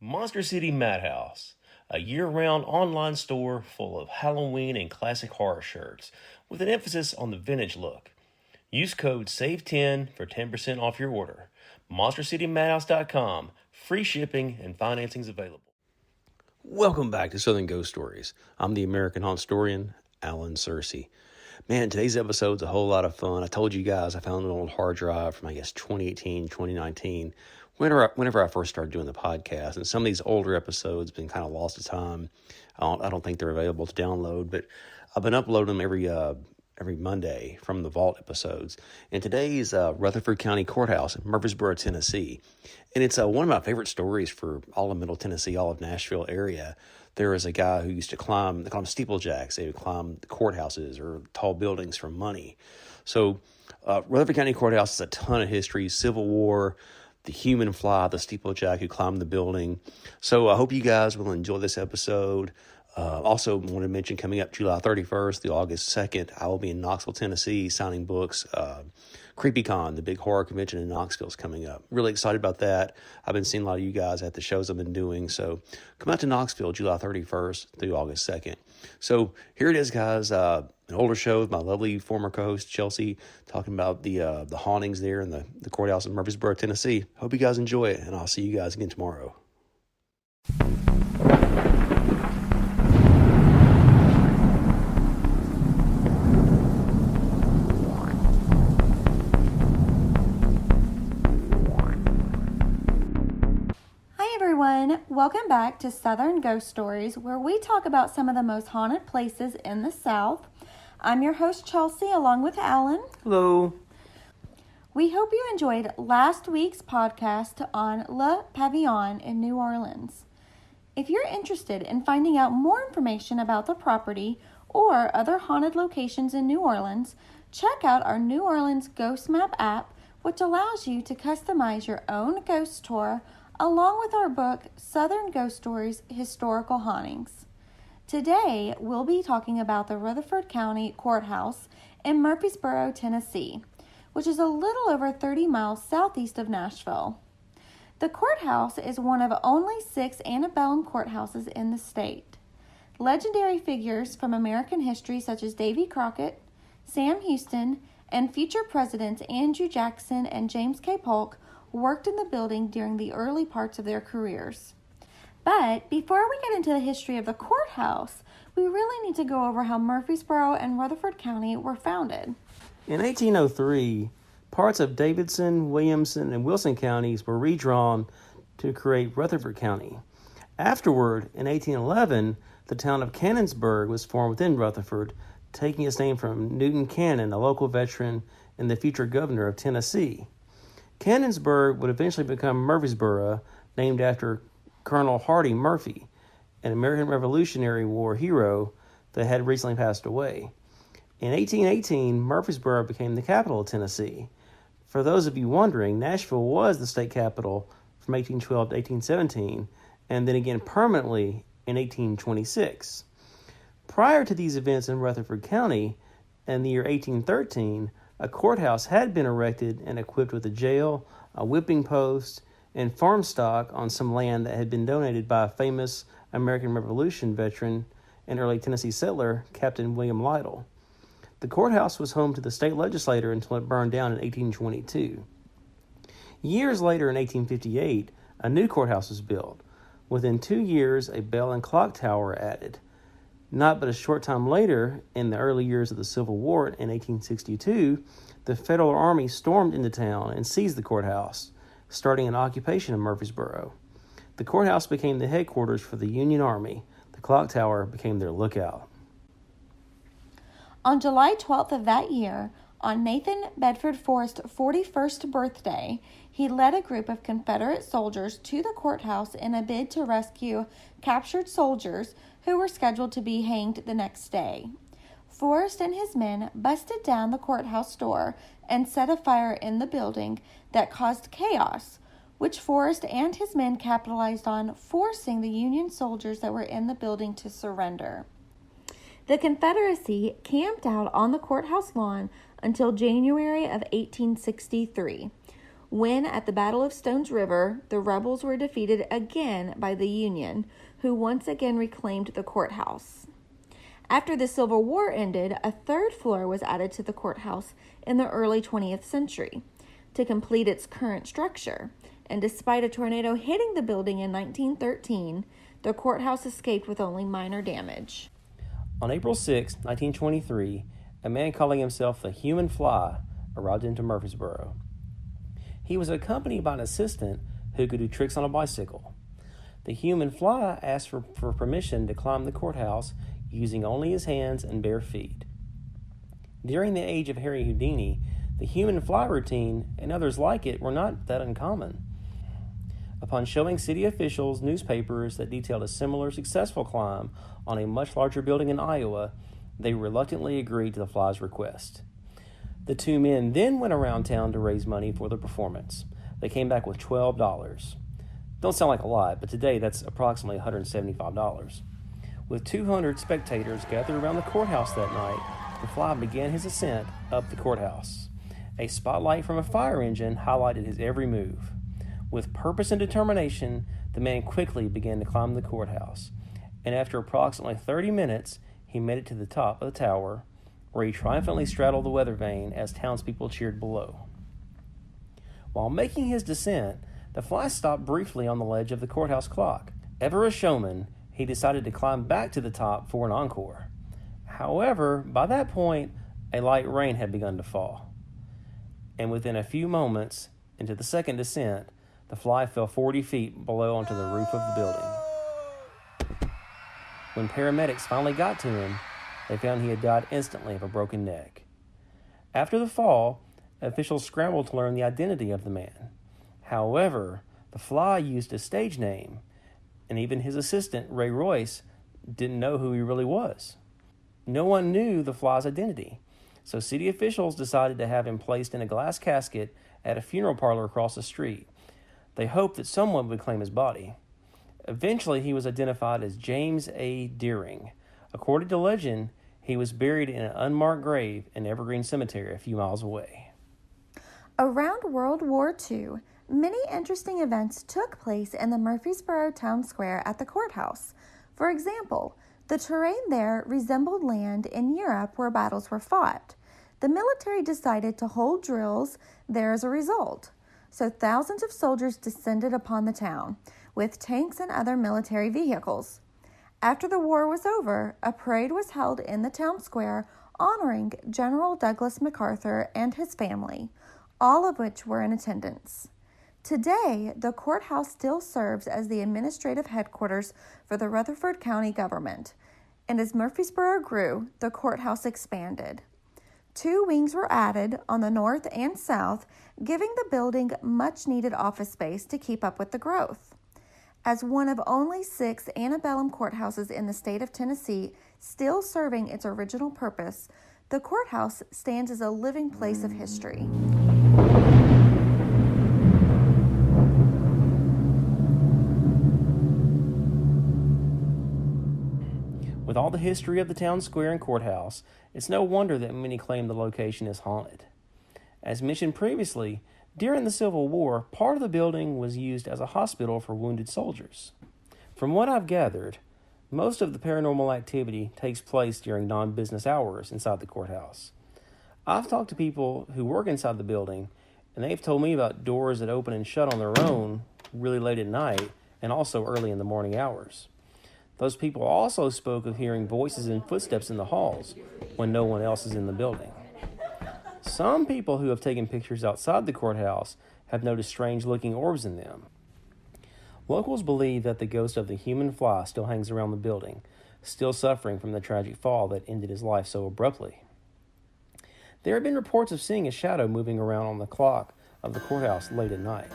Monster City Madhouse, a year-round online store full of Halloween and classic horror shirts, with an emphasis on the vintage look. Use code SAVE10 for 10% off your order. MonsterCityMadhouse.com. Free shipping and financing's available. Welcome back to Southern Ghost Stories. I'm the American Haunt Historian, Alan Searcy. Man, today's episode's a whole lot of fun. I told you guys I found an old hard drive from, 2018, 2019, whenever I first started doing the podcast. And some of these older episodes have been kind of lost to time. I don't think they're available to download, but I've been uploading them every Monday from the Vault episodes. And today's Rutherford County Courthouse in Murfreesboro, Tennessee. And it's one of my favorite stories for all of Middle Tennessee, all of Nashville area. There was a guy who used to climb, they call them steeplejacks. They would climb the courthouses or tall buildings for money. So Rutherford County Courthouse has a ton of history, Civil War, the human fly, the steeplejack who climbed the building. So I hope you guys will enjoy this episode. Also want to mention coming up July 31st through August 2nd, I will be in Knoxville, Tennessee signing books. CreepyCon, the big horror convention in Knoxville, is coming up. Really excited about that. I've been seeing a lot of you guys at the shows I've been doing. So come out to Knoxville July 31st through August 2nd. So here it is, guys. An older show with my lovely former co-host Chelsea talking about the hauntings there in the courthouse in Murfreesboro, Tennessee. Hope you guys enjoy it, and I'll see you guys again tomorrow. Welcome back to Southern Ghost Stories, where we talk about some of the most haunted places in the South. I'm your host, Chelsea, along with Alan. Hello. We hope you enjoyed last week's podcast on Le Pavillon in New Orleans. If you're interested in finding out more information about the property or other haunted locations in New Orleans, check out our New Orleans Ghost Map app, which allows you to customize your own ghost tour along with our book, Southern Ghost Stories, Historical Hauntings. Today, we'll be talking about the Rutherford County Courthouse in Murfreesboro, Tennessee, which is a little over 30 miles southeast of Nashville. The courthouse is one of only 6 antebellum courthouses in the state. Legendary figures from American history such as Davy Crockett, Sam Houston, and future presidents Andrew Jackson and James K. Polk worked in the building during the early parts of their careers. But before we get into the history of the courthouse, we really need to go over how Murfreesboro and Rutherford County were founded. In 1803, parts of Davidson, Williamson, and Wilson counties were redrawn to create Rutherford County. Afterward, in 1811, the town of Cannonsburg was formed within Rutherford, taking its name from Newton Cannon, a local veteran and the future governor of Tennessee. Cannonsburg would eventually become Murfreesboro, named after Colonel Hardy Murphy, an American Revolutionary War hero that had recently passed away. In 1818, Murfreesboro became the capital of Tennessee. For those of you wondering, Nashville was the state capital from 1812 to 1817, and then again permanently in 1826. Prior to these events in Rutherford County, in the year 1813, a courthouse had been erected and equipped with a jail, a whipping post, and farm stock on some land that had been donated by a famous American Revolution veteran and early Tennessee settler, Captain William Lytle. The courthouse was home to the state legislature until it burned down in 1822. Years later, in 1858, a new courthouse was built. Within 2 years, a bell and clock tower were added. Not but a short time later, in the early years of the Civil War in 1862, the Federal Army stormed into town and seized the courthouse, starting an occupation of Murfreesboro. The courthouse became the headquarters for the Union Army. The clock tower became their lookout. On July 12th of that year, on Nathan Bedford Forrest's 41st birthday, he led a group of Confederate soldiers to the courthouse in a bid to rescue captured soldiers who were scheduled to be hanged the next day. Forrest and his men busted down the courthouse door and set a fire in the building that caused chaos, which Forrest and his men capitalized on, forcing the Union soldiers that were in the building to surrender. The Confederacy camped out on the courthouse lawn until January of 1863, when at the Battle of Stones River, the rebels were defeated again by the Union, who once again reclaimed the courthouse. After the Civil War ended, a third floor was added to the courthouse in the early 20th century to complete its current structure, and despite a tornado hitting the building in 1913, the courthouse escaped with only minor damage. On April 6, 1923, a man calling himself the Human Fly arrived into Murfreesboro. He was accompanied by an assistant who could do tricks on a bicycle. The Human Fly asked for permission to climb the courthouse using only his hands and bare feet. During the age of Harry Houdini, the Human Fly routine and others like it were not that uncommon. Upon showing city officials newspapers that detailed a similar successful climb on a much larger building in Iowa, they reluctantly agreed to the Fly's request. The two men then went around town to raise money for the performance. They came back with $12. Don't sound like a lot, but today that's approximately $175. With 200 spectators gathered around the courthouse that night, the Fly began his ascent up the courthouse. A spotlight from a fire engine highlighted his every move. With purpose and determination, the man quickly began to climb the courthouse, and after approximately 30 minutes, he made it to the top of the tower, where he triumphantly straddled the weather vane as townspeople cheered below. While making his descent, the Fly stopped briefly on the ledge of the courthouse clock. Ever a showman, he decided to climb back to the top for an encore. However, by that point, a light rain had begun to fall, and within a few moments into the second descent, the Fly fell 40 feet below onto the roof of the building. When paramedics finally got to him, they found he had died instantly of a broken neck. After the fall, officials scrambled to learn the identity of the man. However, the Fly used a stage name, and even his assistant, Ray Royce, didn't know who he really was. No one knew the Fly's identity, so city officials decided to have him placed in a glass casket at a funeral parlor across the street. They hoped that someone would claim his body. Eventually, he was identified as James A. Deering. According to legend, he was buried in an unmarked grave in Evergreen Cemetery a few miles away. Around World War II, many interesting events took place in the Murfreesboro town square at the courthouse. For example, the terrain there resembled land in Europe where battles were fought. The military decided to hold drills there as a result, so thousands of soldiers descended upon the town with tanks and other military vehicles. After the war was over, a parade was held in the town square honoring General Douglas MacArthur and his family, all of which were in attendance. Today, the courthouse still serves as the administrative headquarters for the Rutherford County government, and as Murfreesboro grew, the courthouse expanded. 2 wings were added on the north and south, giving the building much-needed office space to keep up with the growth. As one of only 6 antebellum courthouses in the state of Tennessee still serving its original purpose, the courthouse stands as a living place of history. With all the history of the town square and courthouse, it's no wonder that many claim the location is haunted. As mentioned previously, during the Civil War, part of the building was used as a hospital for wounded soldiers. From what I've gathered, most of the paranormal activity takes place during non-business hours inside the courthouse. I've talked to people who work inside the building, and they've told me about doors that open and shut on their own really late at night and also early in the morning hours. Those people also spoke of hearing voices and footsteps in the halls when no one else is in the building. Some people who have taken pictures outside the courthouse have noticed strange-looking orbs in them. Locals believe that the ghost of the Human Fly still hangs around the building, still suffering from the tragic fall that ended his life so abruptly. There have been reports of seeing a shadow moving around on the clock of the courthouse late at night.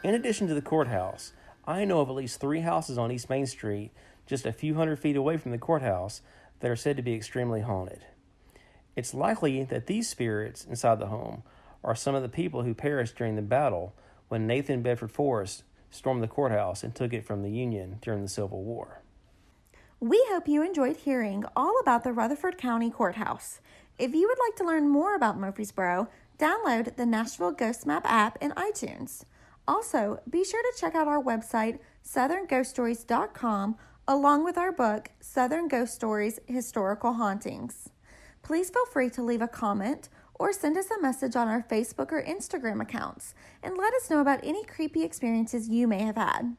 In addition to the courthouse, I know of at least 3 houses on East Main Street, just a few hundred feet away from the courthouse, that are said to be extremely haunted. It's likely that these spirits inside the home are some of the people who perished during the battle when Nathan Bedford Forrest stormed the courthouse and took it from the Union during the Civil War. We hope you enjoyed hearing all about the Rutherford County Courthouse. If you would like to learn more about Murfreesboro, download the Nashville Ghost Map app in iTunes. Also, be sure to check out our website, southernghoststories.com, along with our book, Southern Ghost Stories, Historical Hauntings. Please feel free to leave a comment or send us a message on our Facebook or Instagram accounts and let us know about any creepy experiences you may have had.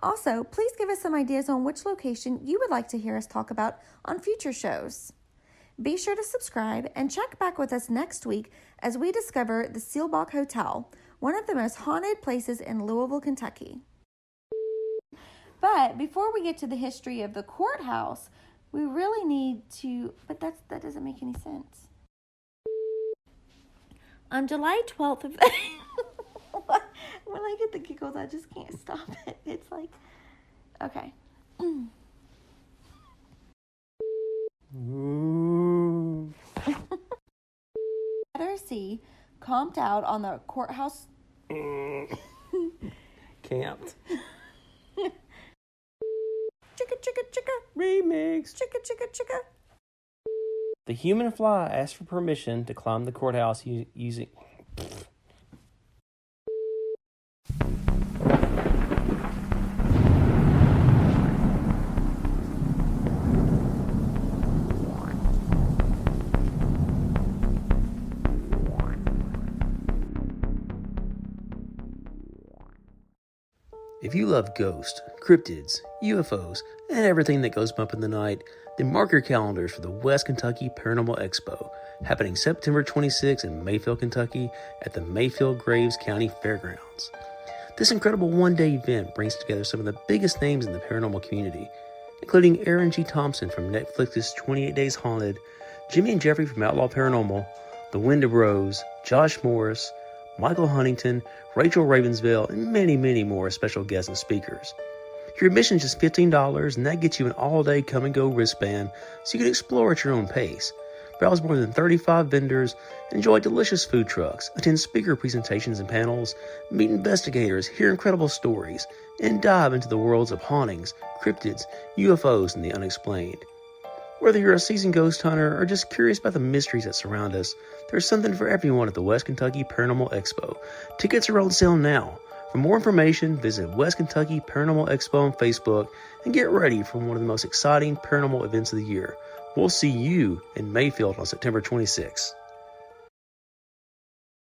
Also, please give us some ideas on which location you would like to hear us talk about on future shows. Be sure to subscribe and check back with us next week as we discover the Seelbach Hotel, one of the most haunted places in Louisville, Kentucky. But before we get to the history of the courthouse, we really need to, but that doesn't make any sense. On July 12th of, when I get the giggles, I just can't stop it. It's like, okay. Letter C camped out on the courthouse. Camped. Chicka, chicka, chicka. Remix. Chicka, chicka, chicka. The human fly asked for permission to climb the courthouse using... If you love ghosts, cryptids, UFOs, and everything that goes bump in the night, then mark your calendars for the West Kentucky Paranormal Expo, happening September 26 in Mayfield, Kentucky at the Mayfield Graves County Fairgrounds. This incredible one-day event brings together some of the biggest names in the paranormal community, including Aaron G. Thompson from Netflix's 28 Days Haunted, Jimmy and Jeffrey from Outlaw Paranormal, the Wyndham Bros, Josh Morris, Michael Huntington, Rachel Ravensville, and many, many more special guests and speakers. Your admission is just $15, and that gets you an all-day come-and-go wristband so you can explore at your own pace. Browse more than 35 vendors, enjoy delicious food trucks, attend speaker presentations and panels, meet investigators, hear incredible stories, and dive into the worlds of hauntings, cryptids, UFOs, and the unexplained. Whether you're a seasoned ghost hunter or just curious about the mysteries that surround us, there's something for everyone at the West Kentucky Paranormal Expo. Tickets are on sale now. For more information, visit West Kentucky Paranormal Expo on Facebook and get ready for one of the most exciting paranormal events of the year. We'll see you in Mayfield on September 26th.